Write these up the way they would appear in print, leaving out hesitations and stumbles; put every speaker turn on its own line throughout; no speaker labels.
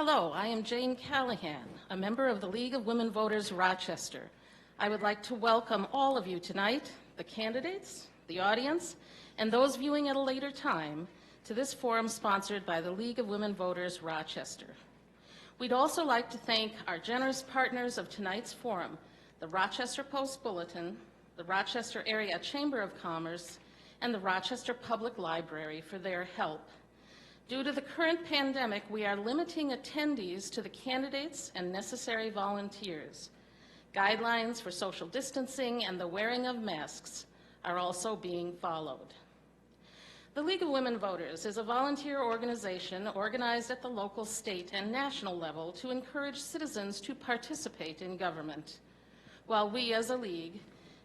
Hello, I am Jane Callahan, a member of the League of Women Voters Rochester. I would like to welcome all of you tonight, the candidates, the audience, and those viewing at a later time, to this forum sponsored by the League of Women Voters Rochester. We'd also like to thank our generous partners of tonight's forum, the Rochester Post-Bulletin, the Rochester Area Chamber of Commerce, and the Rochester Public Library for their help. Due to the current pandemic, we are limiting attendees to the candidates and necessary volunteers. Guidelines for social distancing and the wearing of masks are also being followed. The League of Women Voters is a volunteer organization organized at the local, state, and national level to encourage citizens to participate in government. While we as a league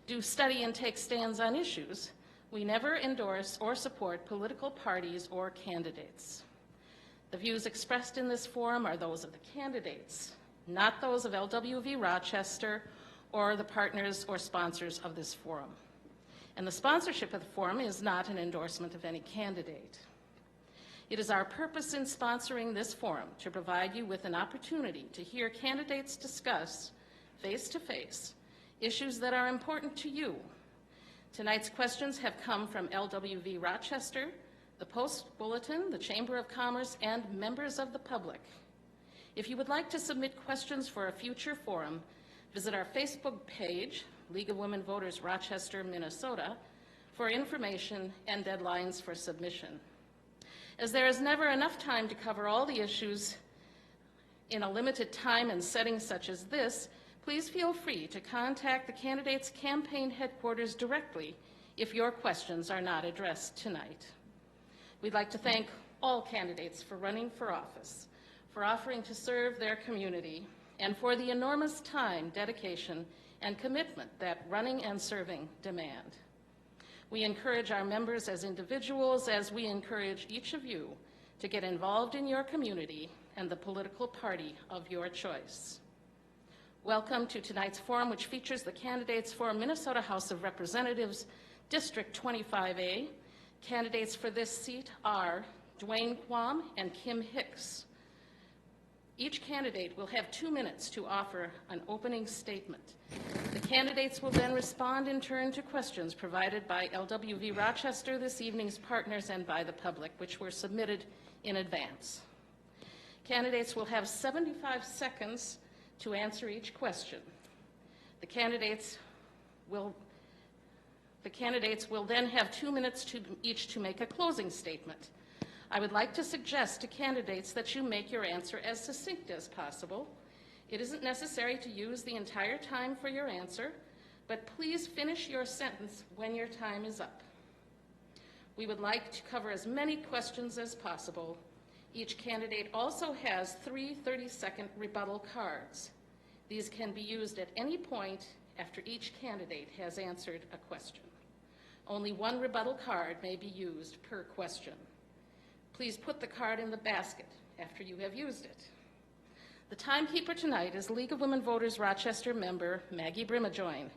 do study and take stands on issues, we never endorse or support political parties or candidates. The views expressed in this forum are those of the candidates, not those of LWV Rochester or the partners or sponsors of this forum. And the sponsorship of the forum is not an endorsement of any candidate. It is our purpose in sponsoring this forum to provide you with an opportunity to hear candidates discuss face-to-face issues that are important to you. Tonight's questions have come from LWV Rochester, the Post-Bulletin, the Chamber of Commerce, and members of the public. If you would like to submit questions for a future forum, visit our Facebook page, League of Women Voters Rochester, Minnesota, for information and deadlines for submission. As there is never enough time to cover all the issues in a limited time and setting such as this, please feel free to contact the candidates' campaign headquarters directly if your questions are not addressed tonight. We'd like to thank all candidates for running for office, for offering to serve their community, and for the enormous time, dedication, and commitment that running and serving demand. We encourage our members as individuals as we encourage each of you to get involved in your community and the political party of your choice. Welcome to tonight's forum, which features the candidates for Minnesota House of Representatives, District 25A. Candidates for this seat are Dwayne Quam and Kim Hicks. Each candidate will have 2 minutes to offer an opening statement. The candidates will then respond in turn to questions provided by LWV Rochester, this evening's partners, and by the public, which were submitted in advance. Candidates will have 75 seconds to answer each question. The candidates will then have 2 minutes each to make a closing statement. I would like to suggest to candidates that you make your answer as succinct as possible. It isn't necessary to use the entire time for your answer, but please finish your sentence when your time is up. We would like to cover as many questions as possible. Each candidate also has 3 30-second rebuttal cards. These can be used at any point after each candidate has answered a question. Only 1 rebuttal card may be used per question. Please put the card in the basket after you have used it. The timekeeper tonight is League of Women Voters Rochester member Maggie Brimajoin.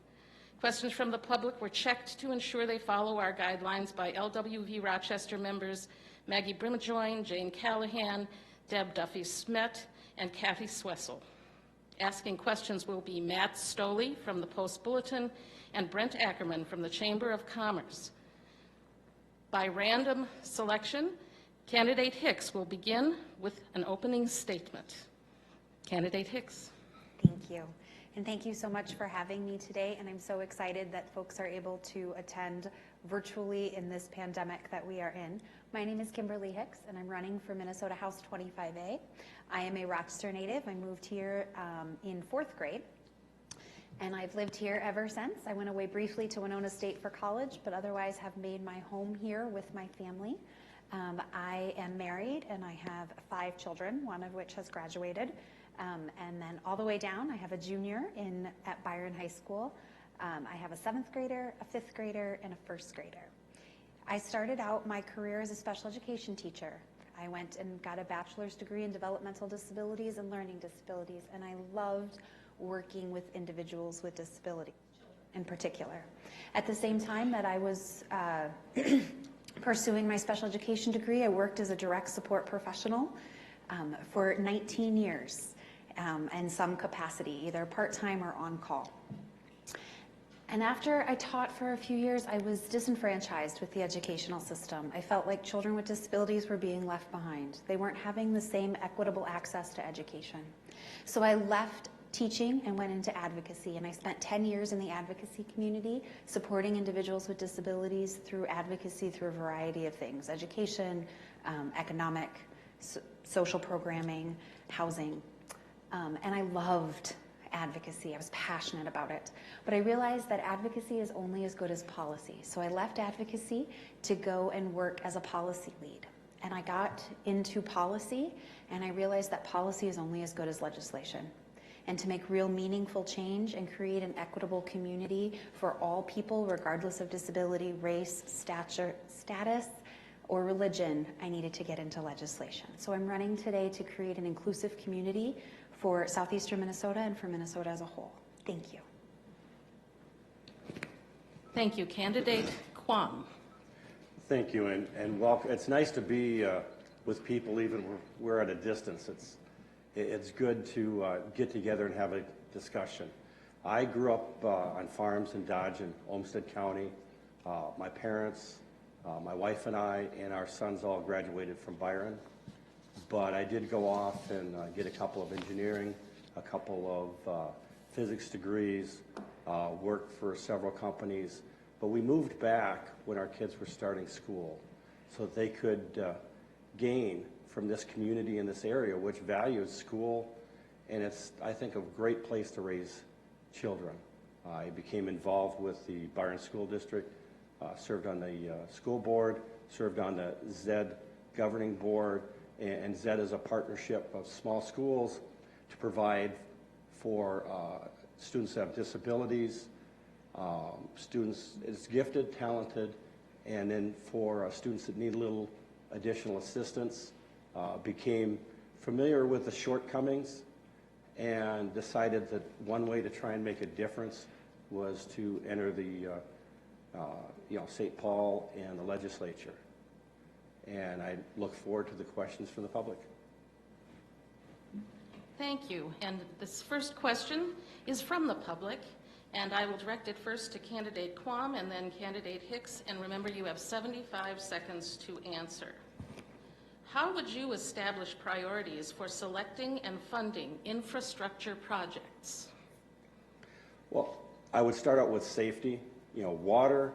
Questions from the public were checked to ensure they follow our guidelines by LWV Rochester members Maggie Brimajoin, Jane Callahan, Deb Duffy-Smet, and Kathy Swessel. Asking questions will be Matt Stoley from the Post-Bulletin and Brent Ackerman from the Chamber of Commerce. By random selection, Candidate Hicks will begin with an opening statement. Candidate Hicks.
Thank you. And thank you so much for having me today. And I'm so excited that folks are able to attend virtually in this pandemic that we are in. My name is Kimberly Hicks, and I'm running for Minnesota House 25A. I am a Rochester native. I moved here in 4th grade, and I've lived here ever since. I went away briefly to Winona State for college, but otherwise have made my home here with my family. I am married, and I have 5 children, one of which has graduated. And then all the way down, I have a junior at Byron High School. I have a 7th grader, a 5th grader, and a 1st grader. I started out my career as a special education teacher. I went and got a bachelor's degree in developmental disabilities and learning disabilities, and I loved working with individuals with disabilities in particular. At the same time that I was pursuing my special education degree, I worked as a direct support professional for 19 years in some capacity, either part-time or on-call. And after I taught for a few years, I was disenfranchised with the educational system. I felt like children with disabilities were being left behind. They weren't having the same equitable access to education. So I left teaching and went into advocacy, and I spent 10 years in the advocacy community supporting individuals with disabilities through advocacy through a variety of things: education, economic, social programming, housing. And I loved advocacy. I was passionate about it. But I realized that advocacy is only as good as policy. So I left advocacy to go and work as a policy lead. And I got into policy, and I realized that policy is only as good as legislation. And to make real meaningful change and create an equitable community for all people, regardless of disability, race, status, or religion, I needed to get into legislation. So I'm running today to create an inclusive community for southeastern Minnesota and for Minnesota as a whole. Thank you.
Thank you. Candidate Kwam.
Thank you, and welcome. It's nice to be with people, even when we're at a distance. It's good to get together and have a discussion. I grew up on farms in Dodge and Olmsted County. My parents, my wife and I, and our sons all graduated from Byron. But I did go off and get a couple of engineering, a couple of physics degrees, worked for several companies. But we moved back when our kids were starting school so that they could gain from this community in this area, which values school, and it's, I think, a great place to raise children. I became involved with the Byron School District, served on the school board, served on the ZED governing board, and ZED is a partnership of small schools to provide for students that have disabilities, students is gifted, talented, and then for students that need a little additional assistance. Became familiar with the shortcomings and decided that one way to try and make a difference was to enter the St. Paul and the legislature. And I look forward to the questions from the public.
Thank you. And this first question is from the public, and I will direct it first to Candidate Kwam and then Candidate Hicks. And remember, you have 75 seconds to answer. How would you establish priorities for selecting and funding infrastructure projects?
Well, I would start out with safety. Water,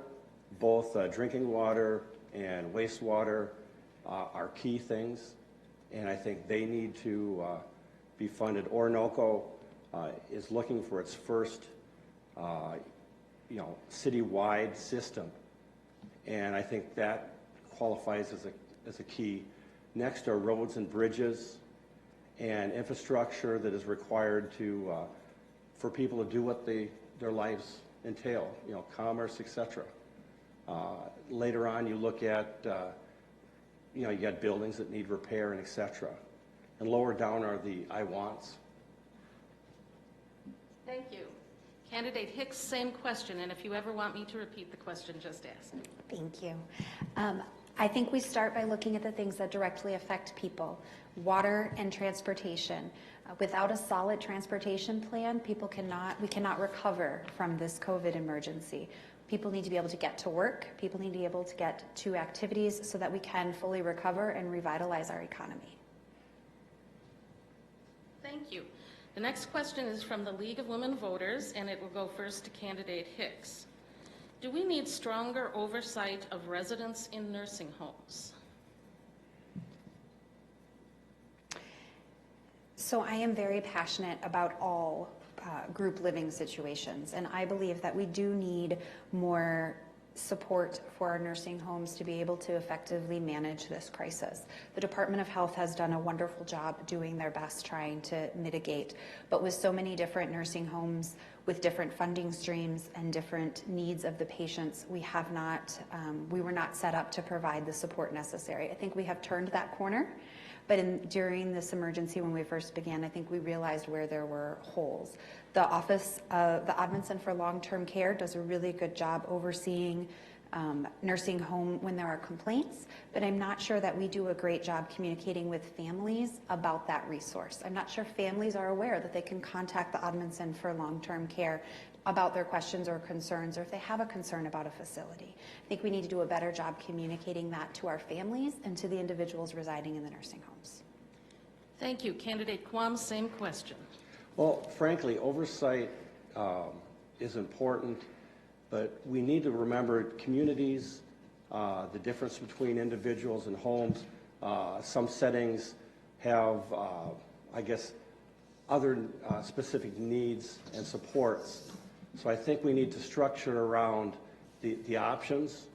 both drinking water and wastewater are key things, and I think they need to be funded. Orinoco is looking for its first, citywide system, and I think that qualifies as a key. Next are roads and bridges and infrastructure that is required for people to do what their lives entail, commerce, etc. Later on, you look at, you got buildings that need repair and etc. And lower down are the I wants.
Thank you. Candidate Hicks, same question, and if you ever want me to repeat the question, just ask.
Thank you. I think we start by looking at the things that directly affect people: water and transportation. Without a solid transportation plan, we cannot recover from this COVID emergency. People need to be able to get to work. People need to be able to get to activities so that we can fully recover and revitalize our economy.
Thank you. The next question is from the League of Women Voters, and it will go first to Candidate Hicks. Do we need stronger oversight of residents in nursing homes?
So I am very passionate about all group living situations, and I believe that we do need more support for our nursing homes to be able to effectively manage this crisis. The Department of Health has done a wonderful job doing their best trying to mitigate, but with so many different nursing homes with different funding streams and different needs of the patients, we were not set up to provide the support necessary. I think we have turned that corner, but during this emergency when we first began, I think we realized where there were holes. The Office of the Ombudsman for Long-Term Care does a really good job overseeing nursing home when there are complaints, but I'm not sure that we do a great job communicating with families about that resource. I'm not sure families are aware that they can contact the Odmundson for long-term care about their questions or concerns, or if they have a concern about a facility. I think we need to do a better job communicating that to our families and to the individuals residing in the nursing homes.
Thank you. Candidate Quam, same question.
Well, frankly, oversight is important, but we need to remember communities, the difference between individuals and homes. Some settings have, I guess, other specific needs and supports. So I think we need to structure around the options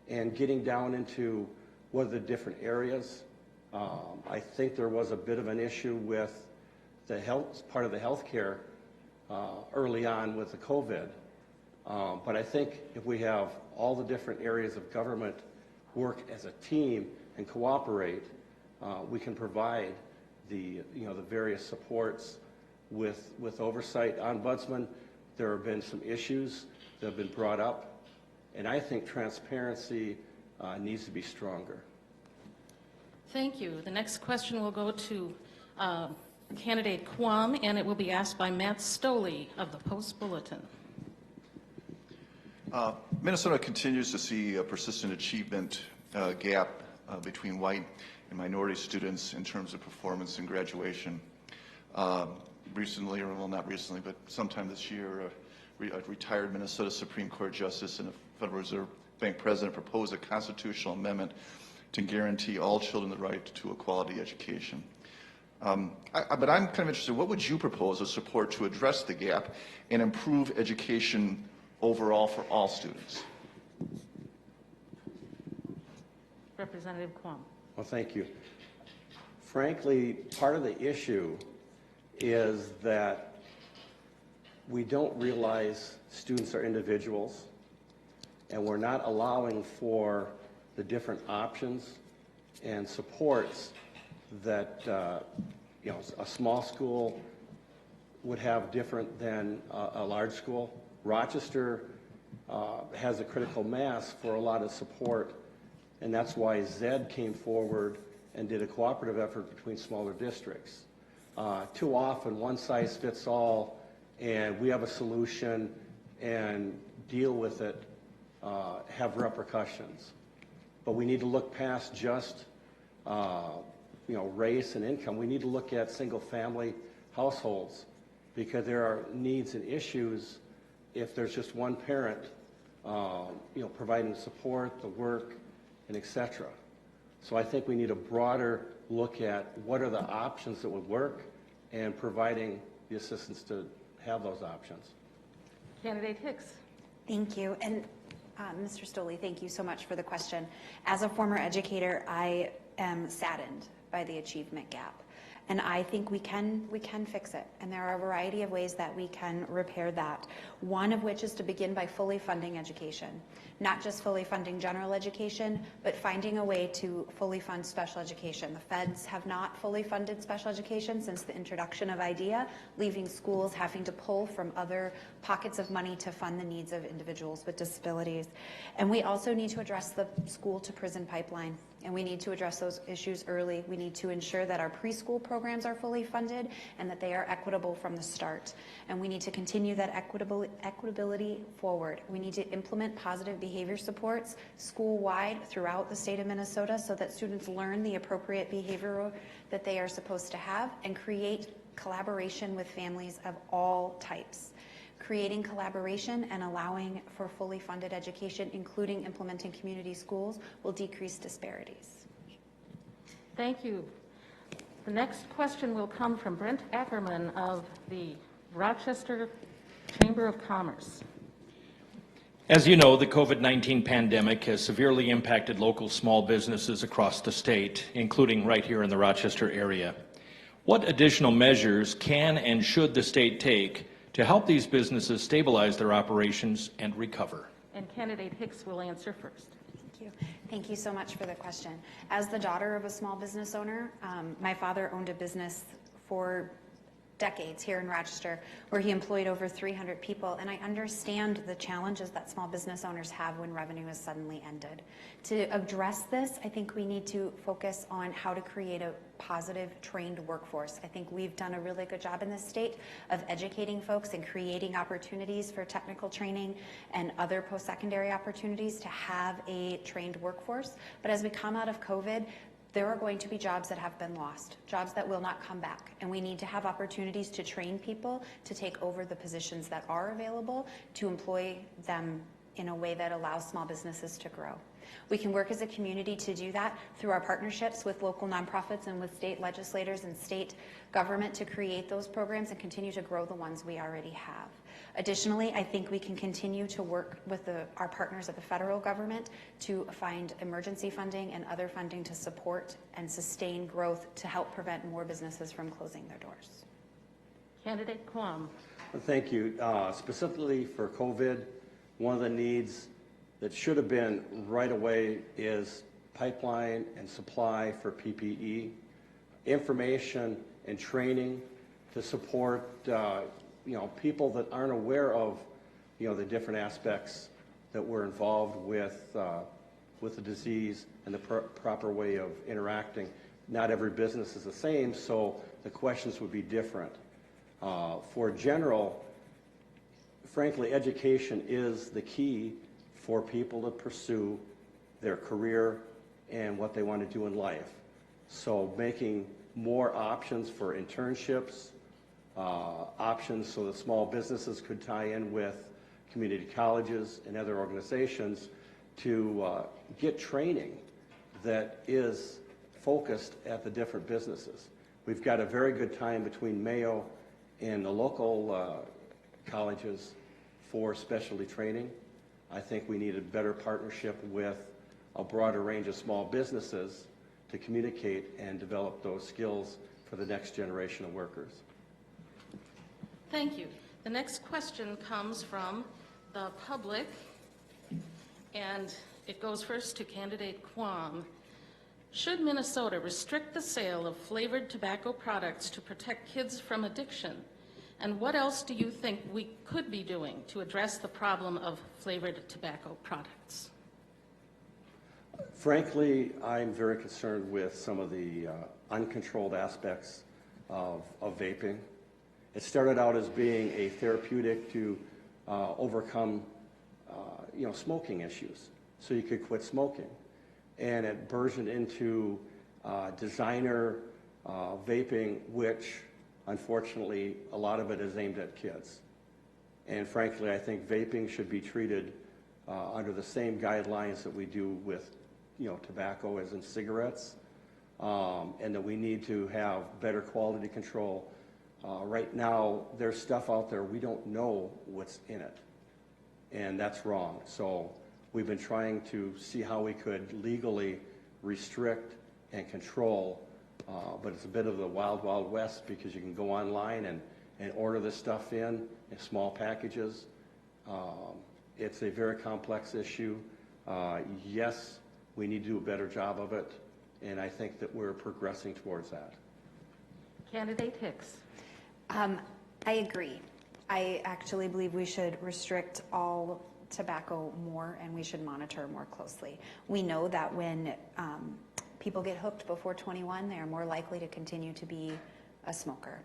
and getting down into what are the different areas. I think there was a bit of an issue with the health, part of the healthcare early on with the COVID. But I think if we have all the different areas of government work as a team and cooperate, we can provide the various supports with oversight. Ombudsman, there have been some issues that have been brought up, and I think transparency needs to be stronger.
Thank you. The next question will go to Candidate Quam, and it will be asked by Matt Stoley of the Post-Bulletin.
Minnesota continues to see a persistent achievement gap between white and minority students in terms of performance and graduation. Recently, or well, not recently, but sometime this year, a retired Minnesota Supreme Court Justice and a Federal Reserve Bank President proposed a constitutional amendment to guarantee all children the right to a quality education. But I'm kind of interested, what would you propose as support to address the gap and improve education overall for all students?
Representative Quam.
Well, thank you. Frankly, part of the issue is that we don't realize students are individuals, and we're not allowing for the different options and supports that a small school would have different than a large school. Rochester has a critical mass for a lot of support, and that's why ZED came forward and did a cooperative effort between smaller districts. Too often, one size fits all, and we have a solution and deal with it, have repercussions. But we need to look past just race and income. We need to look at single-family households, because there are needs and issues if there's just one parent, providing support, the work, and et cetera. So I think we need a broader look at what are the options that would work and providing the assistance to have those options.
Candidate Hicks.
Thank you. And Mr. Stoley, thank you so much for the question. As a former educator, I am saddened by the achievement gap. And I think we can fix it. And there are a variety of ways that we can repair that. One of which is to begin by fully funding education. Not just fully funding general education, but finding a way to fully fund special education. The feds have not fully funded special education since the introduction of IDEA, leaving schools having to pull from other pockets of money to fund the needs of individuals with disabilities. And we also need to address the school to prison pipeline. And we need to address those issues early. We need to ensure that our preschool programs are fully funded and that they are equitable from the start. And we need to continue that equitability forward. We need to implement positive behavior supports school-wide throughout the state of Minnesota so that students learn the appropriate behavior that they are supposed to have, and create collaboration with families of all types. Creating collaboration and allowing for fully funded education, including implementing community schools, will decrease disparities.
Thank you. The next question will come from Brent Ackerman of the Rochester Chamber of Commerce.
As you know, the COVID-19 pandemic has severely impacted local small businesses across the state, including right here in the Rochester area. What additional measures can and should the state take to help these businesses stabilize their operations and recover?
And Candidate Hicks will answer first.
Thank you. Thank you so much for the question. As the daughter of a small business owner, my father owned a business for decades here in Rochester, where he employed over 300 people, and I understand the challenges that small business owners have when revenue is suddenly ended. To address this, I think we need to focus on how to create a positive, trained workforce. I think we've done a really good job in this state of educating folks and creating opportunities for technical training and other post-secondary opportunities to have a trained workforce. But as we come out of COVID, there are going to be jobs that have been lost, jobs that will not come back, and we need to have opportunities to train people to take over the positions that are available, to employ them in a way that allows small businesses to grow. We can work as a community to do that through our partnerships with local nonprofits and with state legislators and state government to create those programs and continue to grow the ones we already have. Additionally, I think we can continue to work with our partners at the federal government to find emergency funding and other funding to support and sustain growth to help prevent more businesses from closing their doors.
Candidate Quam.
Thank you. Specifically for COVID, one of the needs that should have been right away is pipeline and supply for PPE, information and training to support people that aren't aware of the different aspects that were involved with the disease and the proper way of interacting. Not every business is the same, so the questions would be different. For general, frankly, education is the key for people to pursue their career and what they want to do in life. So making more options for internships, options so that small businesses could tie in with community colleges and other organizations to get training that is focused at the different businesses. We've got a very good time between Mayo and the local colleges for specialty training. I think we need a better partnership with a broader range of small businesses to communicate and develop those skills for the next generation of workers.
Thank you. The next question comes from the public, and it goes first to candidate Quam. Should Minnesota restrict the sale of flavored tobacco products to protect kids from addiction? And what else do you think we could be doing to address the problem of flavored tobacco products?
Frankly, I'm very concerned with some of the uncontrolled aspects of vaping. It started out as being a therapeutic to overcome smoking issues, so you could quit smoking. And it burgeoned into designer vaping, which unfortunately a lot of it is aimed at kids. And frankly, I think vaping should be treated under the same guidelines that we do with tobacco as in cigarettes, and that we need to have better quality control. Right now, there's stuff out there, we don't know what's in it, and that's wrong. So we've been trying to see how we could legally restrict and control, but it's a bit of the wild, wild west because you can go online and order this stuff in small packages. It's a very complex issue. Yes, we need to do a better job of it, and I think that we're progressing towards that.
Candidate Hicks.
I agree. I actually believe we should restrict all tobacco more, and we should monitor more closely. We know that when people get hooked before 21, they are more likely to continue to be a smoker.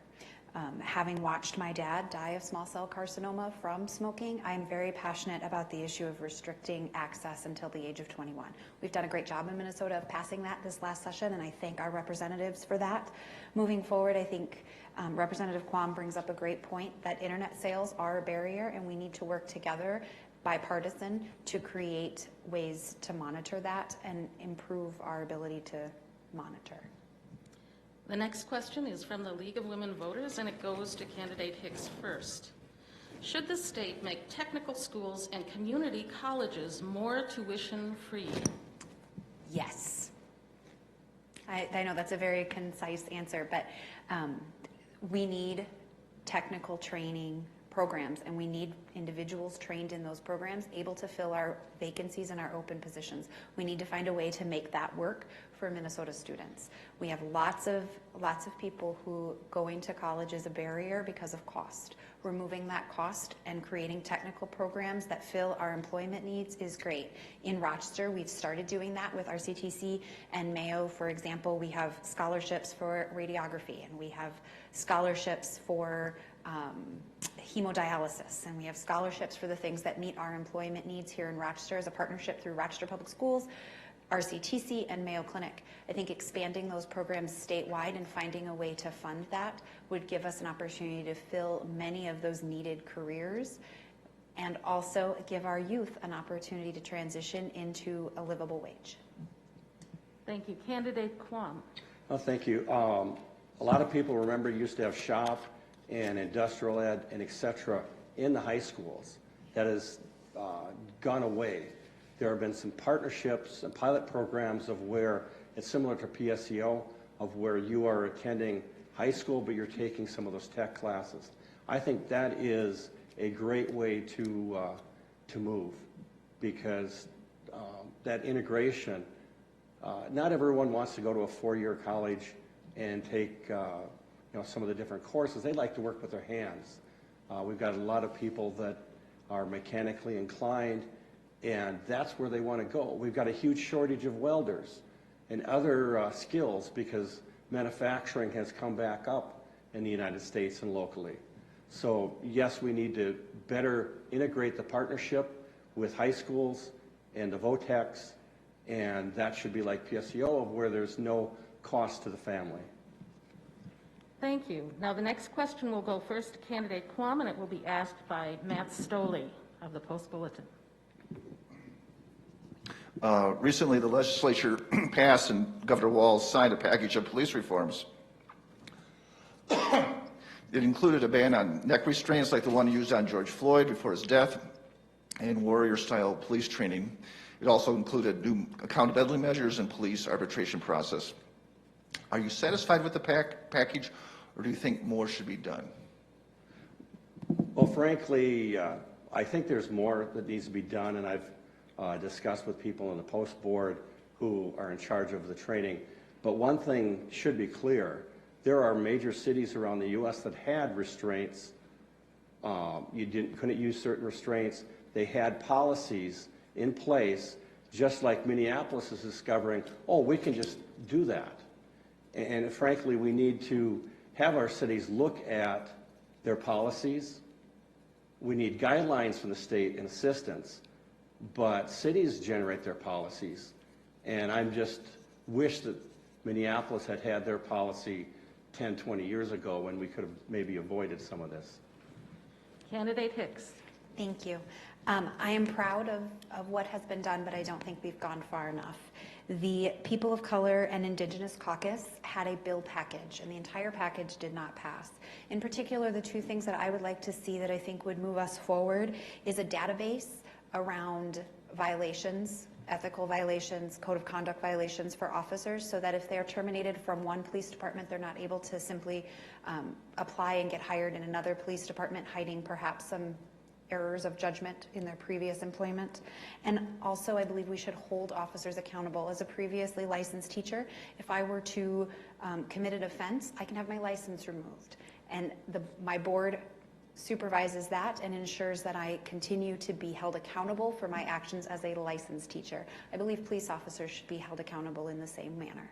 Having watched my dad die of small cell carcinoma from smoking, I'm very passionate about the issue of restricting access until the age of 21. We've done a great job in Minnesota of passing that this last session, and I thank our representatives for that. Moving forward, I think Representative Quam brings up a great point that internet sales are a barrier, and we need to work together, bipartisan, to create ways to monitor that and improve our ability to monitor.
The next question is from the League of Women Voters, and it goes to candidate Hicks first. Should the state make technical schools and community colleges more tuition-free?
Yes. I know that's a very concise answer, but we need technical training programs, and we need individuals trained in those programs able to fill our vacancies and our open positions. We need to find a way to make that work for for Minnesota students. We have lots of people who going to college is a barrier because of cost. Removing that cost and creating technical programs that fill our employment needs is great. In Rochester, we've started doing that with RCTC and Mayo. For example, we have scholarships for radiography, and we have scholarships for hemodialysis, and we have scholarships for the things that meet our employment needs here in Rochester as a partnership through Rochester Public Schools, RCTC, and Mayo Clinic. I think expanding those programs statewide and finding a way to fund that would give us an opportunity to fill many of those needed careers, and also give our youth an opportunity to transition into a livable wage.
Thank you. Candidate Quam.
Well, thank you. A lot of people remember you used to have shop and industrial ed and et cetera in the high schools. That has gone away. There have been some partnerships and pilot programs of where it's similar to PSEO, of where you are attending high school, but you're taking some of those tech classes. I think that is a great way to move, because that integration, not everyone wants to go to a four-year college and take some of the different courses. They like to work with their hands. We've got a lot of people that are mechanically inclined, and that's where they want to go. We've got a huge shortage of welders and other skills because manufacturing has come back up in the United States and locally. So yes, we need to better integrate the partnership with high schools and the VOTECs, and that should be like PSEO, of where there's no cost to the family.
Thank you. Now, the next question will go first to candidate Quam, and it will be asked by Matt Stoley of the Post-Bulletin.
Recently, the legislature passed and Governor Walz signed a package of police reforms. It included a ban on neck restraints like the one used on George Floyd before his death and warrior-style police training. It also included new accountability measures and police arbitration process. Are you satisfied with the package, or do you think more should be done?
Well, frankly, I think there's more that needs to be done, and I've discussed with people in the Post Board who are in charge of the training. But one thing should be clear. There are major cities around the U.S. that had restraints. You couldn't use certain restraints. They had policies in place, just like Minneapolis is discovering, oh, we can just do that. And frankly, we need to have our cities look at their policies. We need guidelines from the state and assistance, but cities generate their policies. And I just wish that Minneapolis had had their policy 10, 20 years ago when we could have maybe avoided some of this.
Candidate Hicks.
Thank you. I am proud of what has been done, but I don't think we've gone far enough. The People of Color and Indigenous Caucus had a bill package, and the entire package did not pass. In particular, the two things that I would like to see that I think would move us forward is a database around violations, ethical violations, code of conduct violations for officers, so that if they're terminated from one police department, they're not able to simply apply and get hired in another police department, hiding perhaps some errors of judgment in their previous employment. And also, I believe we should hold officers accountable. As a previously licensed teacher, if I were to commit an offense, I can have my license removed. And my board supervises that and ensures that I continue to be held accountable for my actions as a licensed teacher. I believe police officers should be held accountable in the same manner.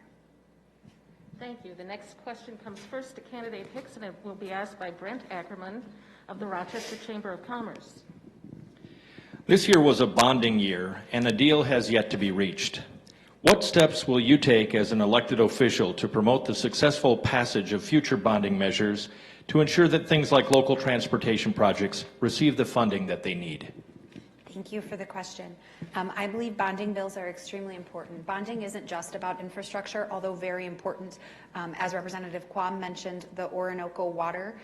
Thank you. The next question comes first to candidate Hicks, and it will be asked by Brent Ackerman of the Rochester Chamber of Commerce.
This year was a bonding year, and a deal has yet to be reached. What steps will you take as an elected official to promote the successful passage of future bonding measures to ensure that things like local transportation projects receive the funding that they need?
Thank you for the question. I believe bonding bills are extremely important. Bonding isn't just about infrastructure, although very important. As Representative Quam mentioned, the Orinoco water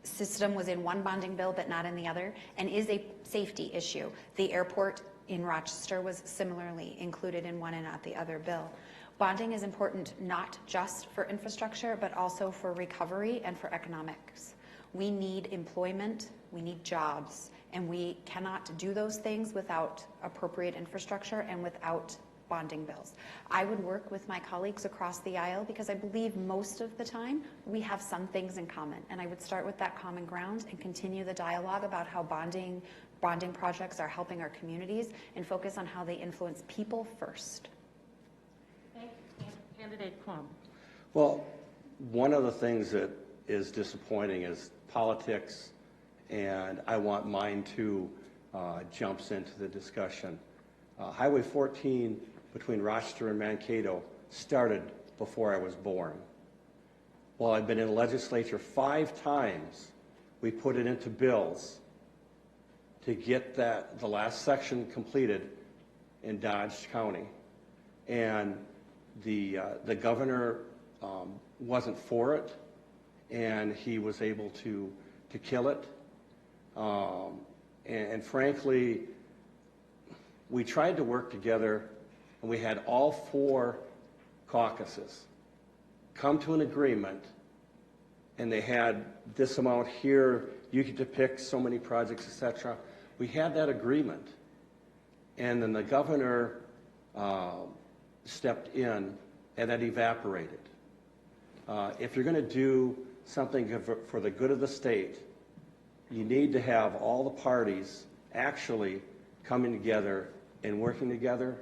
system was in one bonding bill but not in the other, and is a safety issue. The airport in Rochester was similarly included in one and not the other bill. Bonding is important not just for infrastructure, but also for recovery and for economics. We need employment, we need jobs, and we cannot do those things without appropriate infrastructure and without bonding bills. I would work with my colleagues across the aisle because I believe most of the time we have some things in common. And I would start with that common ground and continue the dialogue about how bonding projects are helping our communities and focus on how they influence people first.
Thank you. Candidate Quam.
Well, one of the things that is disappointing is politics, and I want mine too jumps into the discussion. Highway 14 between Rochester and Mankato started before I was born. Well, I've been in the legislature 5 times. We put it into bills to get the last section completed in Dodge County. And the governor wasn't for it, and he was able to kill it. And frankly, we tried to work together, and we had all 4 caucuses come to an agreement, and they had this amount here, you get to pick so many projects, etc. We had that agreement, and then the governor stepped in, and that evaporated. If you're going to do something for the good of the state, you need to have all the parties actually coming together and working together.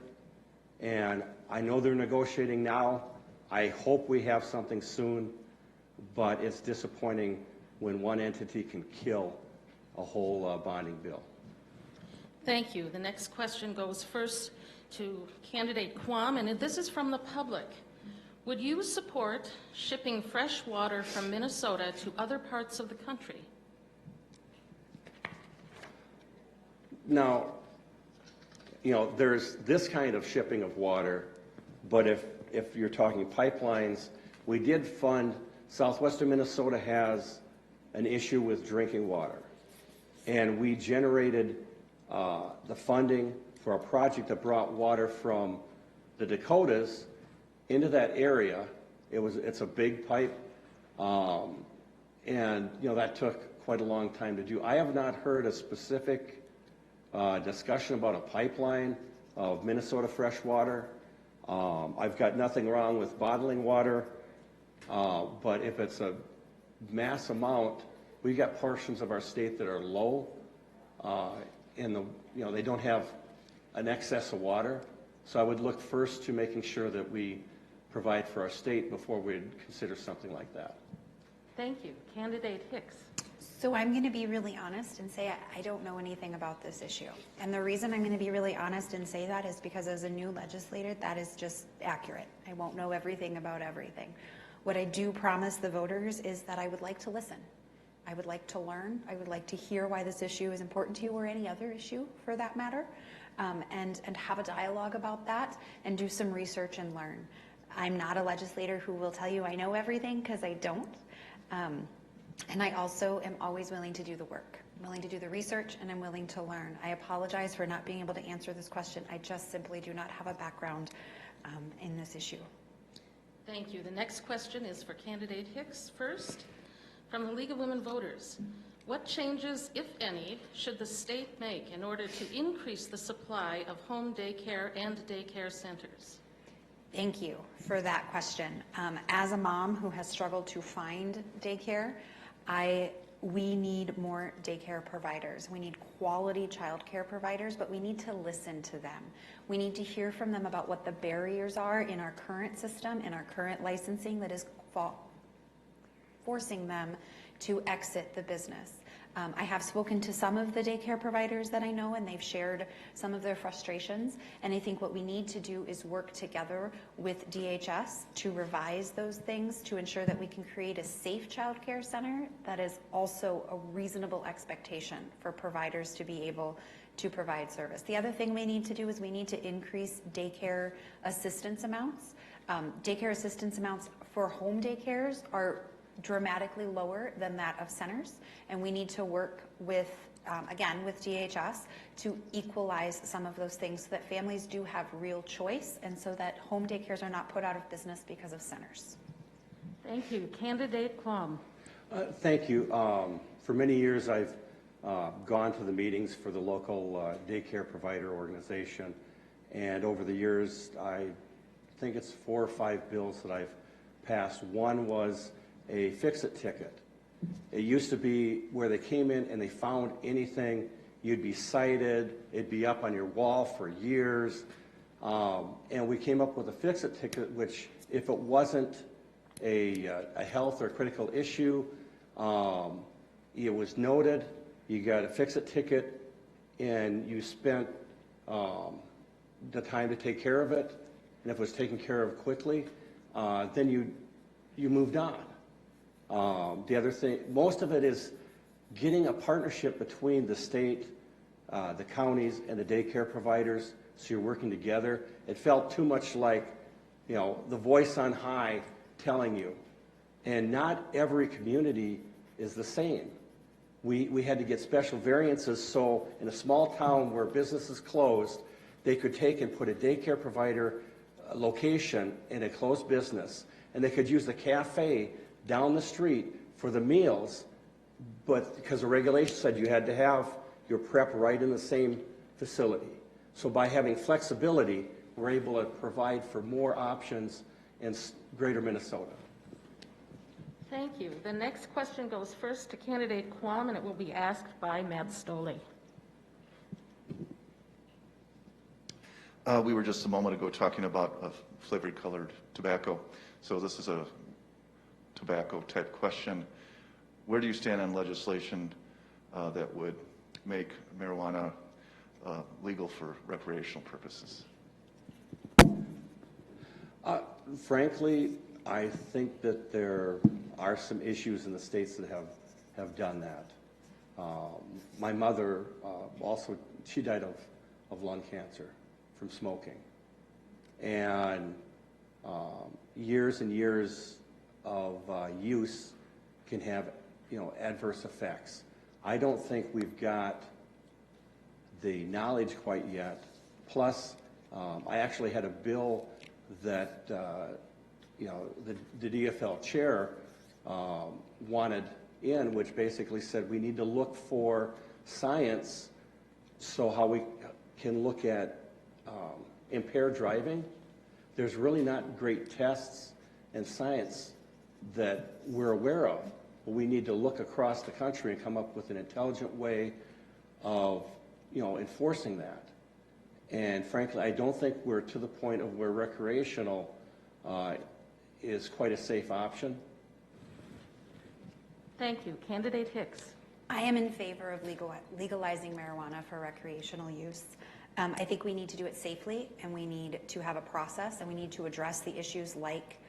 And I know they're negotiating now. I hope we have something soon, but it's disappointing when one entity can kill a whole bonding bill.
Thank you. The next question goes first to candidate Quam, and this is from the public. Would you support shipping fresh water from Minnesota to other parts of the country?
Now, you know, there's this kind of shipping of water, but if you're talking pipelines, we did fund, southwestern Minnesota has an issue with drinking water. And we generated the funding for a project that brought water from the Dakotas into that area. It's a big pipe, and you know, that took quite a long time to do. I have not heard a specific discussion about a pipeline of Minnesota fresh water. I've got nothing wrong with bottling water, but if it's a mass amount, we've got portions of our state that are low, they don't have an excess of water. So I would look first to making sure that we provide for our state before we'd consider something like that.
Thank you. Candidate Hicks.
So I'm going to be really honest and say I don't know anything about this issue. And the reason I'm going to be really honest and say that is because as a new legislator, that is just accurate. I won't know everything about everything. What I do promise the voters is that I would like to listen. I would like to learn. I would like to hear why this issue is important to you, or any other issue for that matter, and have a dialogue about that and do some research and learn. I'm not a legislator who will tell you I know everything, because I don't. And I also am always willing to do the work. I'm willing to do the research, and I'm willing to learn. I apologize for not being able to answer this question. I just simply do not have a background in this issue.
Thank you. The next question is for candidate Hicks first. From the League of Women Voters, what changes, if any, should the state make in order to increase the supply of home daycare and daycare centers?
Thank you for that question. As a mom who has struggled to find daycare, we need more daycare providers. We need quality childcare providers, but we need to listen to them. We need to hear from them about what the barriers are in our current system, in our current licensing that is forcing them to exit the business. I have spoken to some of the daycare providers that I know, and they've shared some of their frustrations. And I think what we need to do is work together with DHS to revise those things to ensure that we can create a safe child care center that is also a reasonable expectation for providers to be able to provide service. The other thing we need to do is we need to increase daycare assistance amounts. Daycare assistance amounts for home daycares are dramatically lower than that of centers, and we need to work with, again, with DHS to equalize some of those things so that families do have real choice, and so that home daycares are not put out of business because of centers.
Thank you. Candidate Quam.
Thank you. For many years, I've gone to the meetings for the local daycare provider organization, And over the years, I think it's 4 or 5 bills that I've passed. One was a fix-it ticket. It used to be where they came in and they found anything, you'd be cited, it'd be up on your wall for years. And we came up with a fix-it ticket, which if it wasn't a health or critical issue, it was noted, you got a fix-it ticket, and you spent the time to take care of it, and if it was taken care of quickly, then you moved on. The other thing, most of it is getting a partnership between the state, the counties, and the daycare providers, so you're working together. It felt too much like, the voice on high telling you. And not every community is the same. We had to get special variances, so in a small town where business is closed, they could take and put a daycare provider location in a closed business, and they could use the cafe down the street for the meals, but because the regulation said you had to have your prep right in the same facility. So by having flexibility, we're able to provide for more options in greater Minnesota.
Thank you. The next question goes first to candidate Quam, and it will be asked by Matt Stoley.
We were just a moment ago talking about flavored colored tobacco. So this is a tobacco type question. Where do you stand on legislation that would make marijuana legal for recreational purposes?
Frankly, I think that there are some issues in the states that have done that. My mother also, she died of lung cancer from smoking. And years and years of use can have, adverse effects. I don't think we've got the knowledge quite yet. Plus, I actually had a bill that, the DFL chair wanted in, which basically said we need to look for science, so how we can look at impaired driving. There's really not great tests and science that we're aware of. But we need to look across the country and come up with an intelligent way of, enforcing that. And frankly, I don't think we're to the point of where recreational is quite a safe option.
Thank you. Candidate Hicks.
I am in favor of legalizing marijuana for recreational use. I think we need to do it safely, and we need to have a process, and we need to address the issues like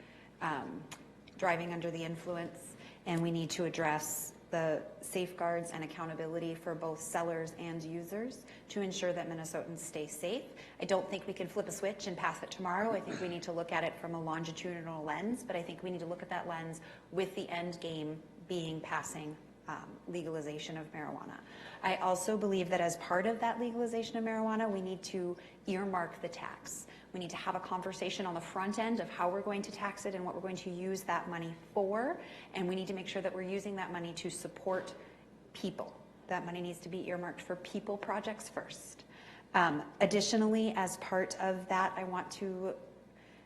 driving under the influence, and we need to address the safeguards and accountability for both sellers and users to ensure that Minnesotans stay safe. I don't think we can flip a switch and pass it tomorrow. I think we need to look at it from a longitudinal lens, but I think we need to look at that lens with the end game being passing legalization of marijuana. I also believe that as part of that legalization of marijuana, we need to earmark the tax. We need to have a conversation on the front end of how we're going to tax it and what we're going to use that money for, and we need to make sure that we're using that money to support people. That money needs to be earmarked for people projects first. Additionally, as part of that, I want to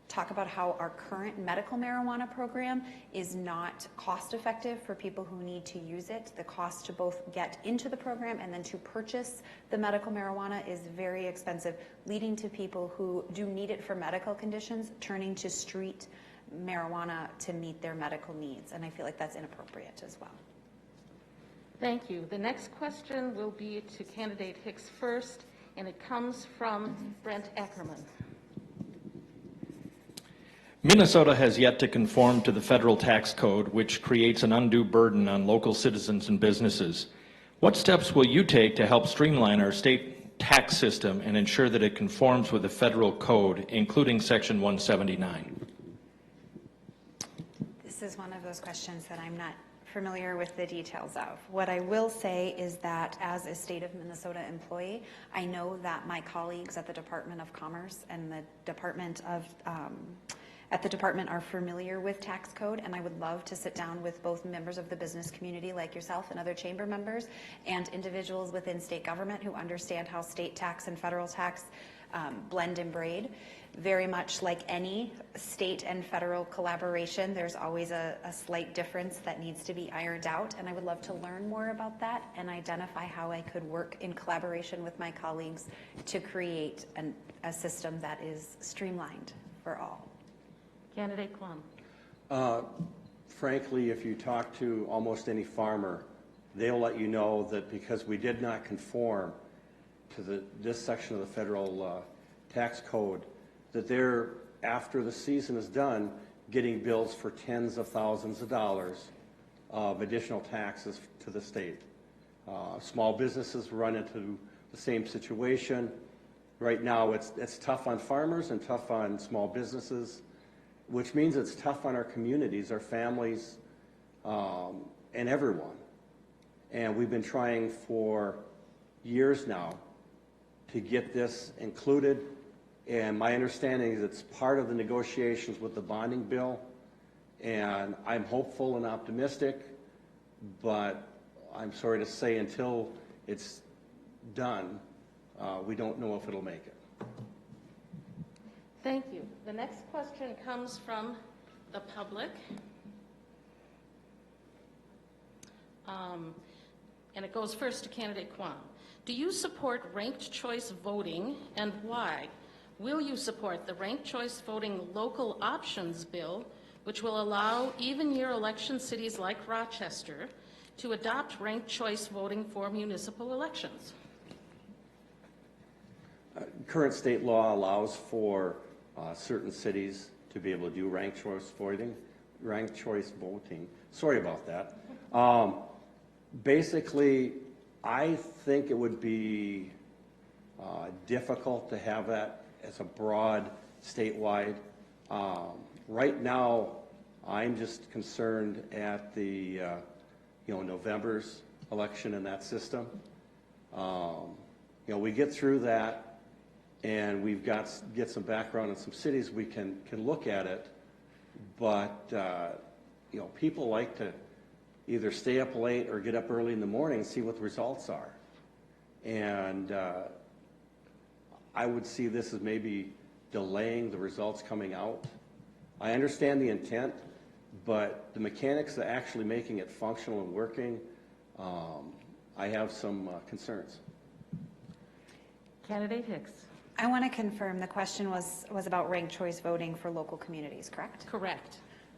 talk about how our current medical marijuana program is not cost effective for people who need to use it. The cost to both get into the program and then to purchase the medical marijuana is very expensive, leading to people who do need it for medical conditions turning to street marijuana to meet their medical needs, and I feel like that's inappropriate as well.
Thank you. The next question will be to candidate Hicks first, and it comes from Brent Ackerman.
Minnesota has yet to conform to the federal tax code, which creates an undue burden on local citizens and businesses. What steps will you take to help streamline our state tax system and ensure that it conforms with the federal code, including Section 179?
This is one of those questions that I'm not familiar with the details of. What I will say is that as a state of Minnesota employee, I know that my colleagues at the Department of Commerce and the Department are familiar with tax code, and I would love to sit down with both members of the business community like yourself and other chamber members and individuals within state government who understand how state tax and federal tax blend and braid. Very much like any state and federal collaboration, there's always a slight difference that needs to be ironed out, and I would love to learn more about that and identify how I could work in collaboration with my colleagues to create a system that is streamlined for all.
Candidate Quam.
Frankly, if you talk to almost any farmer, they'll let you know that because we did not conform to this section of the federal tax code, that they're, after the season is done, getting bills for tens of thousands of dollars of additional taxes to the state. Small businesses run into the same situation. Right now, it's tough on farmers and tough on small businesses, which means it's tough on our communities, our families, and everyone. And we've been trying for years now to get this included. And my understanding is it's part of the negotiations with the bonding bill. And I'm hopeful and optimistic, but I'm sorry to say until it's done, we don't know if it'll make it.
Thank you. The next question comes from the public. And it goes first to candidate Quam. Do you support ranked choice voting, and why? Will you support the ranked choice voting local options bill, which will allow even-year election cities like Rochester to adopt ranked choice voting for municipal elections?
Current state law allows for certain cities to be able to do ranked choice voting. Sorry about that. Basically, I think it would be difficult to have that as a broad statewide. Right now, I'm just concerned at the November's election in that system. We get through that, and we've get some background in some cities. We can look at it, but people like to either stay up late or get up early in the morning and see what the results are. And I would see this as maybe delaying the results coming out. I understand the intent, but the mechanics of actually making it functional and working, I have some concerns.
Candidate Hicks.
I want to confirm the question was about ranked choice voting for local communities, correct?
Correct.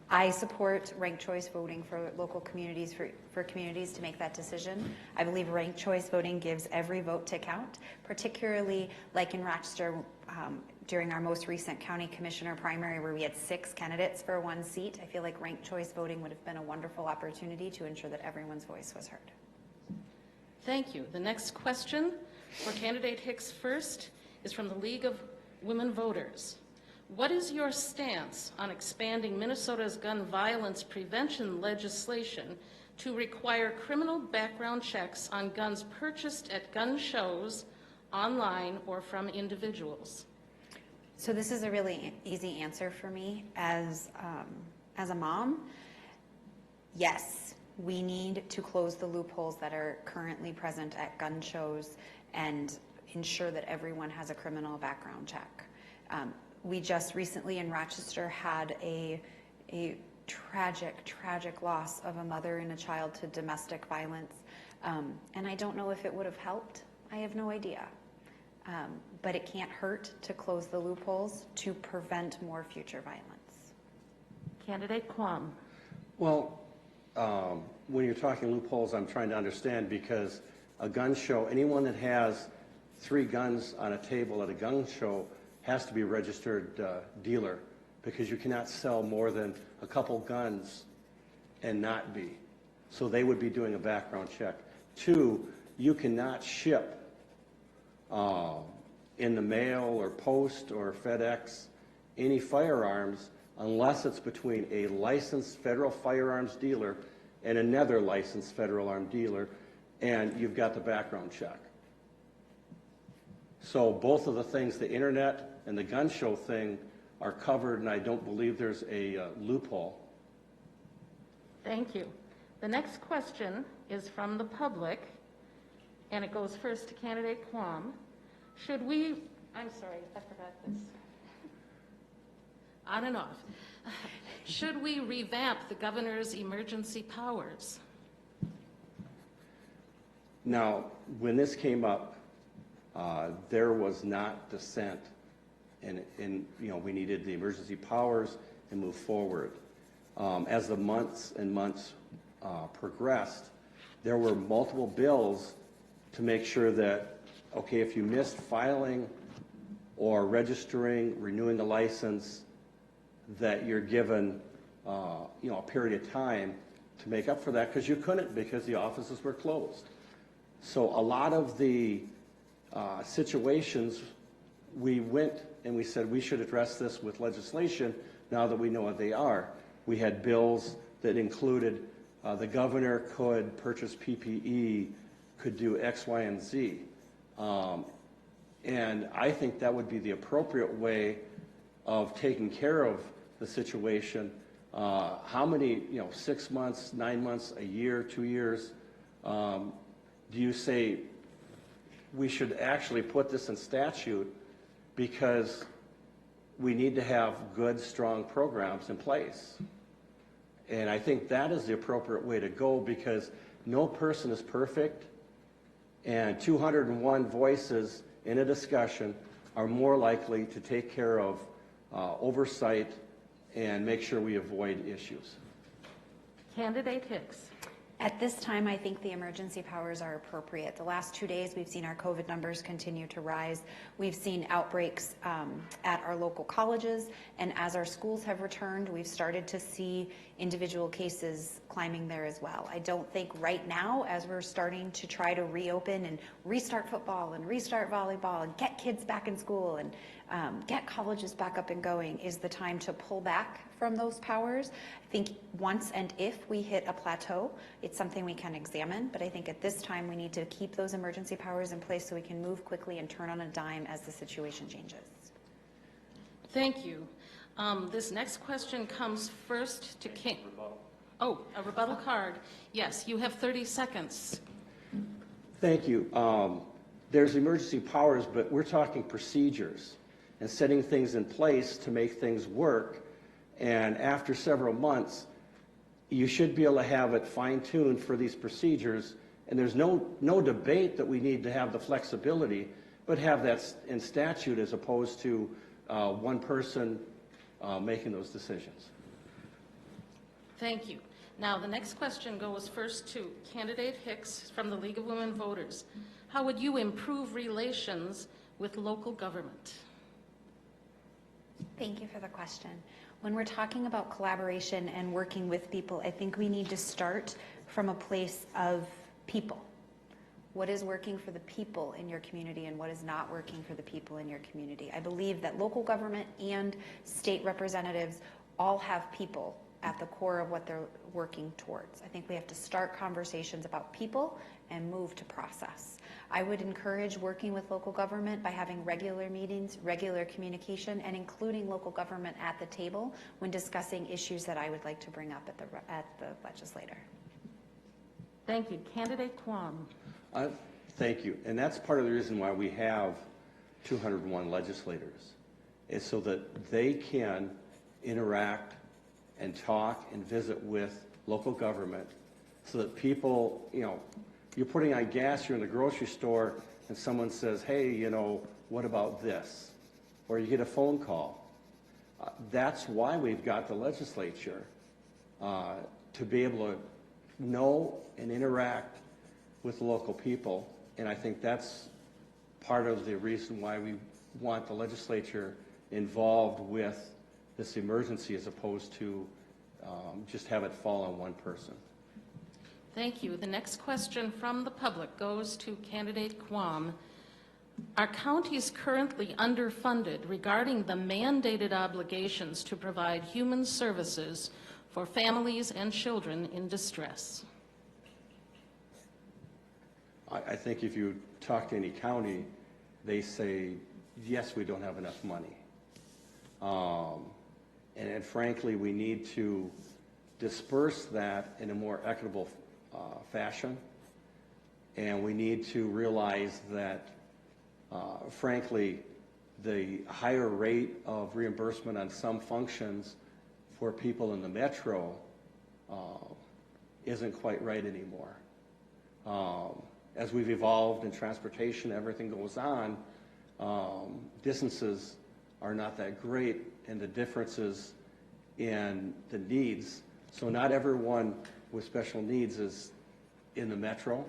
I support ranked choice voting for local communities, for communities to make that decision. I believe ranked choice voting gives every vote to count, particularly like in Rochester during our most recent county commissioner primary where we had 6 candidates for 1 seat. I feel like ranked choice voting would have been a wonderful opportunity to ensure that everyone's voice was heard.
Thank you. The next question for candidate Hicks first is from the League of Women Voters. What is your stance on expanding Minnesota's gun violence prevention legislation to require criminal background checks on guns purchased at gun shows, online, or from individuals?
So this is a really easy answer for me as a mom. Yes, we need to close the loopholes that are currently present at gun shows and ensure that everyone has a criminal background check. We just recently in Rochester had a tragic loss of a mother and a child to domestic violence. And I don't know if it would have helped. I have no idea. But it can't hurt to close the loopholes to prevent more future violence.
Candidate Quam.
Well, when you're talking loopholes, I'm trying to understand because a gun show, anyone that has 3 guns on a table at a gun show has to be a registered dealer because you cannot sell more than a couple guns and not be. So they would be doing a background check. 2, you cannot ship in the mail or post or FedEx any firearms unless it's between a licensed federal firearms dealer and another licensed federal arm dealer, and you've got the background check. So both of the things, the internet and the gun show thing, are covered, and I don't believe there's a loophole.
Thank you. The next question is from the public, and it goes first to candidate Quam. Should we I'm sorry, I forgot this. On and off. Should we revamp the governor's emergency powers?
Now, when this came up, there was not dissent in we needed the emergency powers and move forward. As the months and months progressed, there were multiple bills to make sure that, okay, if you missed filing or registering, renewing the license, that you're given, a period of time to make up for that, because you couldn't, because the offices were closed. So a lot of the situations, we went and we said we should address this with legislation now that we know what they are. We had bills that included the governor could purchase PPE, could do X, Y, and Z. And I think that would be the appropriate way of taking care of the situation. How many, 6 months, 9 months, a year, 2 years, do you say we should actually put this in statute because we need to have good, strong programs in place? And I think that is the appropriate way to go, because no person is perfect, and 201 voices in a discussion are more likely to take care of oversight and make sure we avoid issues.
Candidate Hicks.
At this time, I think the emergency powers are appropriate. The last 2 days, we've seen our COVID numbers continue to rise. We've seen outbreaks at our local colleges, and as our schools have returned, we've started to see individual cases climbing there as well. I don't think right now, as we're starting to try to reopen and restart football and restart volleyball and get kids back in school and get colleges back up and going, is the time to pull back from those powers. I think once and if we hit a plateau, it's something we can examine, but I think at this time we need to keep those emergency powers in place so we can move quickly and turn on a dime as the situation changes.
Thank you. This next question comes first to King. Oh, a rebuttal card. Yes, you have 30 seconds.
Thank you. There's emergency powers, but we're talking procedures and setting things in place to make things work. And after several months, you should be able to have it fine-tuned for these procedures. And there's no debate that we need to have the flexibility, but have that in statute as opposed to one person making those decisions.
Thank you. Now, the next question goes first to Candidate Hicks from the League of Women Voters. How would you improve relations with local government?
Thank you for the question. When we're talking about collaboration and working with people, I think we need to start from a place of people. What is working for the people in your community and what is not working for the people in your community? I believe that local government and state representatives all have people at the core of what they're working towards. I think we have to start conversations about people and move to process. I would encourage working with local government by having regular meetings, regular communication, and including local government at the table when discussing issues that I would like to bring up at the legislature.
Thank you. Candidate Kwam.
Thank you. And that's part of the reason why we have 201 legislators, is so that they can interact and talk and visit with local government, so that people, you're putting on gas, you're in the grocery store, and someone says, hey, what about this? Or you get a phone call. That's why we've got the legislature, to be able to know and interact with local people. And I think that's part of the reason why we want the legislature involved with this emergency, as opposed to just have it fall on one person.
Thank you. The next question from the public goes to Candidate Kwam. Our county is currently underfunded regarding the mandated obligations to provide human services for families and children in distress.
I think if you talk to any county, they say, yes, we don't have enough money. And frankly, we need to disperse that in a more equitable fashion. And we need to realize that, frankly, the higher rate of reimbursement on some functions for people in the metro isn't quite right anymore. As we've evolved in transportation, everything goes on, distances are not that great, and the differences in the needs. So not everyone with special needs is in the metro.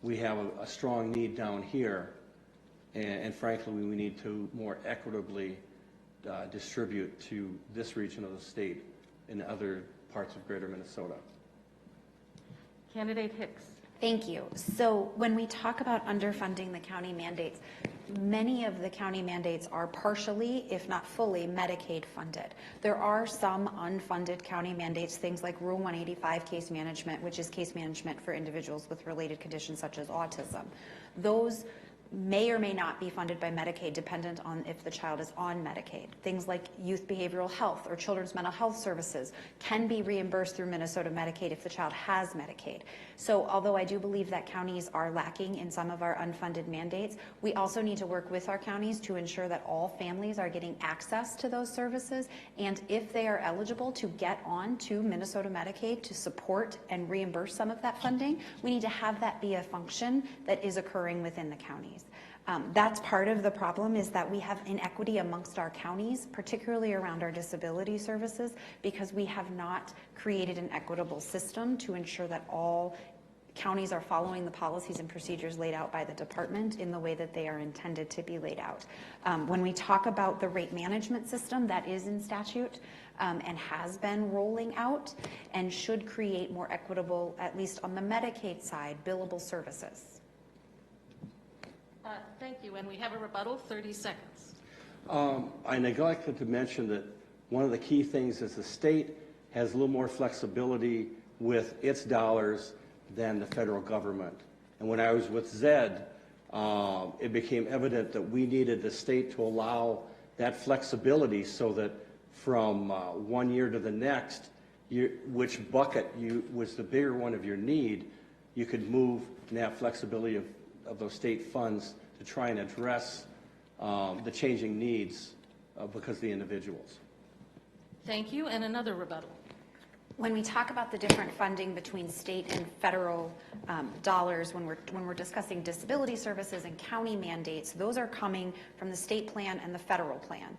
We have a strong need down here, and frankly, we need to more equitably distribute to this region of the state and other parts of greater Minnesota.
Candidate Hicks.
Thank you. So when we talk about underfunding the county mandates, many of the county mandates are partially, if not fully, Medicaid funded. There are some unfunded county mandates, things like Rule 185 case management, which is case management for individuals with related conditions such as autism. Those may or may not be funded by Medicaid, dependent on if the child is on Medicaid. Things like youth behavioral health or children's mental health services can be reimbursed through Minnesota Medicaid if the child has Medicaid. So although I do believe that counties are lacking in some of our unfunded mandates, we also need to work with our counties to ensure that all families are getting access to those services, and if they are eligible to get on to Minnesota Medicaid to support and reimburse some of that funding, we need to have that be a function that is occurring within the counties. That's part of the problem, is that we have inequity amongst our counties, particularly around our disability services, because we have not created an equitable system to ensure that all counties are following the policies and procedures laid out by the department in the way that they are intended to be laid out. When we talk about the rate management system, that is in statute and has been rolling out and should create more equitable, at least on the Medicaid side, billable services.
Thank you, and we have a rebuttal, 30 seconds.
I neglected to mention that one of the key things is the state has a little more flexibility with its dollars than the federal government. And when I was with Zed, it became evident that we needed the state to allow that flexibility so that from 1 year to the next, which bucket was the bigger one of your need, you could move and have flexibility of those state funds to try and address the changing needs because of the individuals.
Thank you, and another rebuttal.
When we talk about the different funding between state and federal dollars, when we're discussing disability services and county mandates, those are coming from the state plan and the federal plan.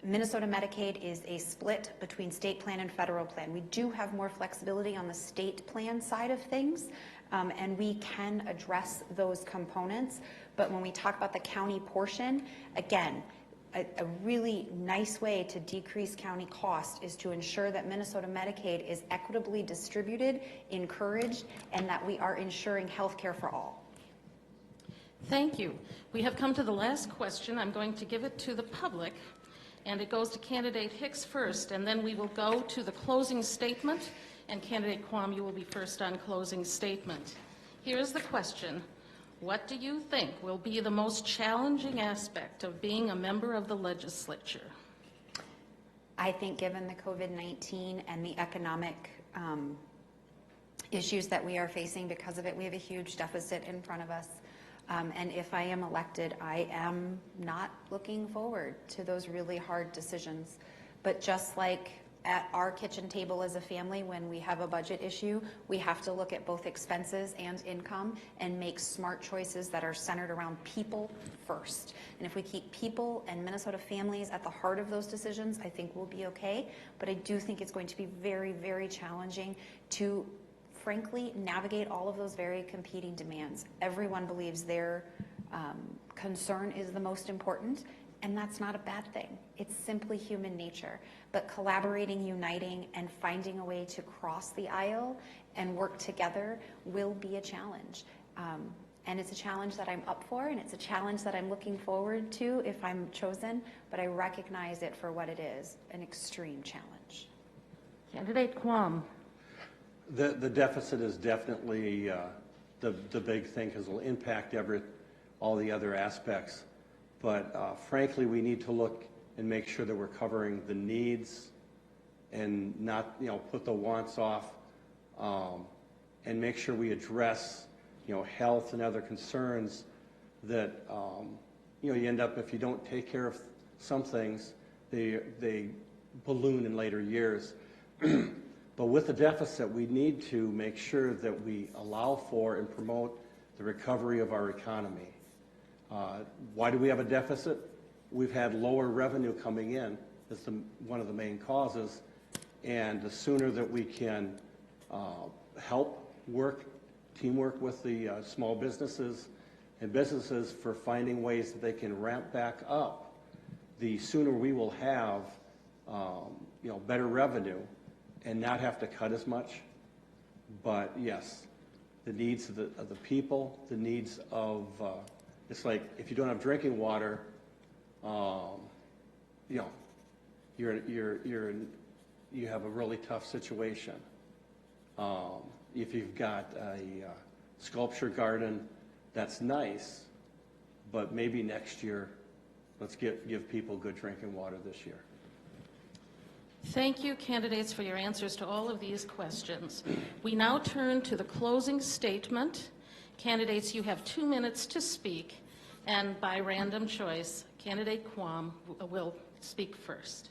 Minnesota Medicaid is a split between state plan and federal plan. We do have more flexibility on the state plan side of things, and we can address those components. But when we talk about the county portion, again, a really nice way to decrease county cost is to ensure that Minnesota Medicaid is equitably distributed, encouraged, and that we are ensuring health care for all.
Thank you. We have come to the last question. I'm going to give it to the public, and it goes to candidate Hicks first, and then we will go to the closing statement, and candidate Quam, you will be first on closing statement. Here is the question. What do you think will be the most challenging aspect of being a member of the legislature?
I think given the COVID-19 and the economic issues that we are facing because of it, we have a huge deficit in front of us. And if I am elected, I am not looking forward to those really hard decisions. But just like at our kitchen table as a family, when we have a budget issue, we have to look at both expenses and income and make smart choices that are centered around people first. And if we keep people and Minnesota families at the heart of those decisions, I think we'll be okay. But I do think it's going to be very, very challenging to, frankly, navigate all of those very competing demands. Everyone believes their concern is the most important, and that's not a bad thing. It's simply human nature. But collaborating, uniting, and finding a way to cross the aisle and work together will be a challenge. And it's a challenge that I'm up for, and it's a challenge that I'm looking forward to if I'm chosen, but I recognize it for what it is, an extreme challenge.
Candidate Quam.
The deficit is definitely the big thing because it will impact all the other aspects. But frankly, we need to look and make sure that we're covering the needs and not, put the wants off, and make sure we address, health and other concerns that, you end up, if you don't take care of some things, they balloon in later years. But with the deficit, we need to make sure that we allow for and promote the recovery of our economy. Why do we have a deficit? We've had lower revenue coming in as one of the main causes, and the sooner that we can help teamwork with the small businesses and businesses for finding ways that they can ramp back up, the sooner we will have better revenue and not have to cut as much. But yes, the needs of the people, the needs of it's like if you don't have drinking water, you have a really tough situation. If you've got a sculpture garden, that's nice, but maybe next year, let's give people good drinking water this year.
Thank you, candidates, for your answers to all of these questions. We now turn to the closing statement. Candidates, you have 2 minutes to speak, and by random choice, candidate Quam will speak first.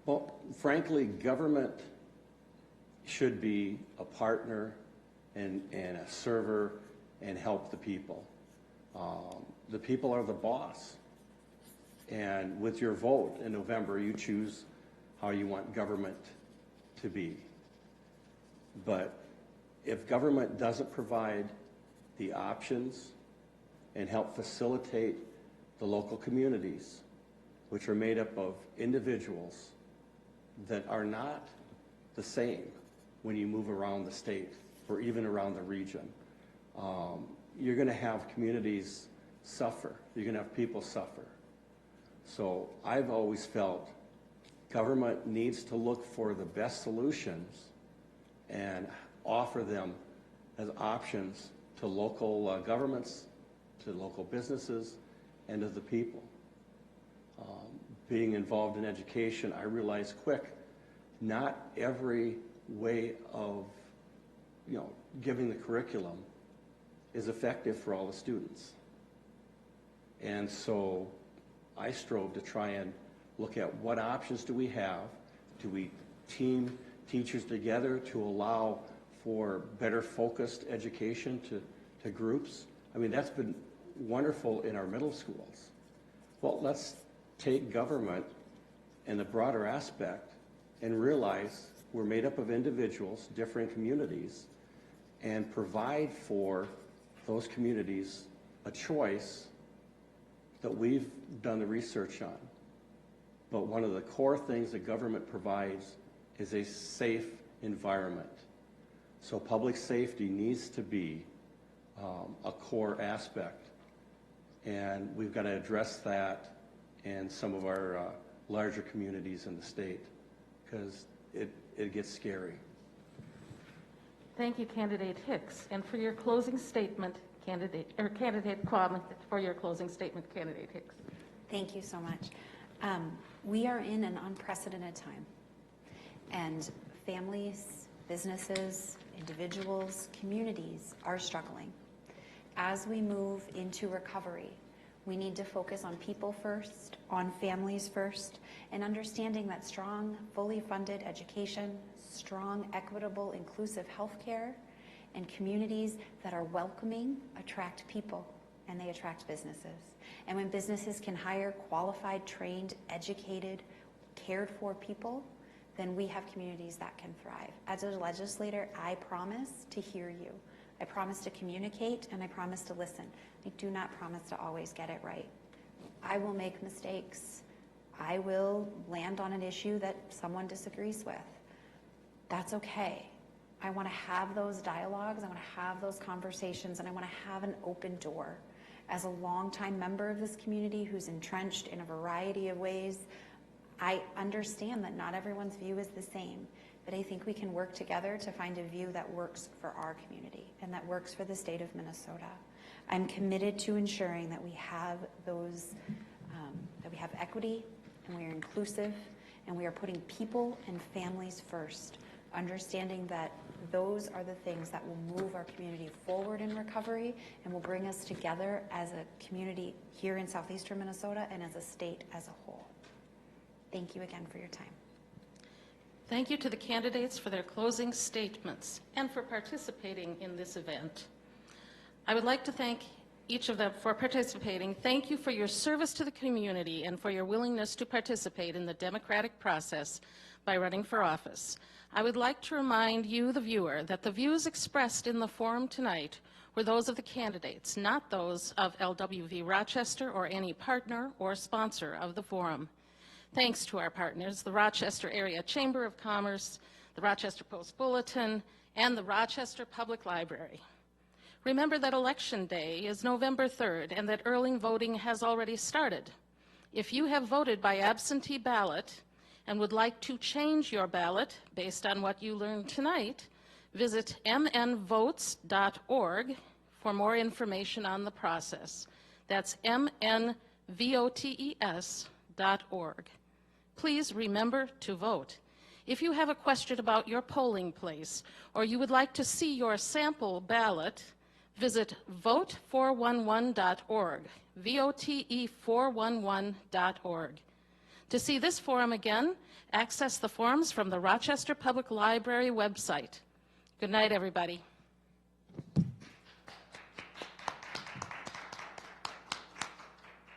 Well, frankly, government should be a partner and a server and help the people. The people are the boss. And with your vote in November, you choose how you want government to be. But if government doesn't provide the options and help facilitate the local communities, which are made up of individuals that are not the same when you move around the state or even around the region, you're going to have communities suffer. You're going to have people suffer. So I've always felt government needs to look for the best solutions and offer them as options to local governments, to local businesses, and to the people. Being involved in education, I realized quick, not every way of giving the curriculum is effective for all the students. And so I strove to try and look at what options do we have. Do we team teachers together to allow for better focused education to groups? I mean, that's been wonderful in our middle schools. Well, let's take government in the broader aspect and realize we're made up of individuals, different communities, and provide for those communities a choice that we've done the research on. But one of the core things that government provides is a safe environment. So public safety needs to be a core aspect. And we've got to address that in some of our larger communities in the state, because it gets scary.
Thank you, Candidate Hicks. And for your closing statement, Candidate Quam, for your closing statement, Candidate Hicks.
Thank you so much. We are in an unprecedented time, and families, businesses, individuals, communities are struggling. As we move into recovery, we need to focus on people first, on families first, and understanding that strong, fully funded education, strong, equitable, inclusive healthcare, and communities that are welcoming attract people, and they attract businesses. And when businesses can hire qualified, trained, educated, cared for people, then we have communities that can thrive. As a legislator, I promise to hear you. I promise to communicate, and I promise to listen. I do not promise to always get it right. I will make mistakes. I will land on an issue that someone disagrees with. That's okay. I want to have those dialogues, I want to have those conversations, and I want to have an open door. As a longtime member of this community who's entrenched in a variety of ways, I understand that not everyone's view is the same, but I think we can work together to find a view that works for our community and that works for the state of Minnesota. I'm committed to ensuring that we have those, that we have equity, and we are inclusive, and we are putting people and families first, understanding that those are the things that will move our community forward in recovery and will bring us together as a community here in southeastern Minnesota and as a state as a whole. Thank you again for your time.
Thank you to the candidates for their closing statements and for participating in this event. I would like to thank each of them for participating. Thank you for your service to the community and for your willingness to participate in the democratic process by running for office. I would like to remind you, the viewer, that the views expressed in the forum tonight were those of the candidates, not those of LWV Rochester or any partner or sponsor of the forum. Thanks to our partners, the Rochester Area Chamber of Commerce, the Rochester Post-Bulletin, and the Rochester Public Library. Remember that Election Day is November 3rd and that early voting has already started. If you have voted by absentee ballot and would like to change your ballot based on what you learned tonight, visit mnvotes.org for more information on the process. That's mnvotes.org. Please remember to vote. If you have a question about your polling place or you would like to see your sample ballot, visit vote411.org, vote411.org. To see this forum again, access the forums from the Rochester Public Library website. Good night, everybody.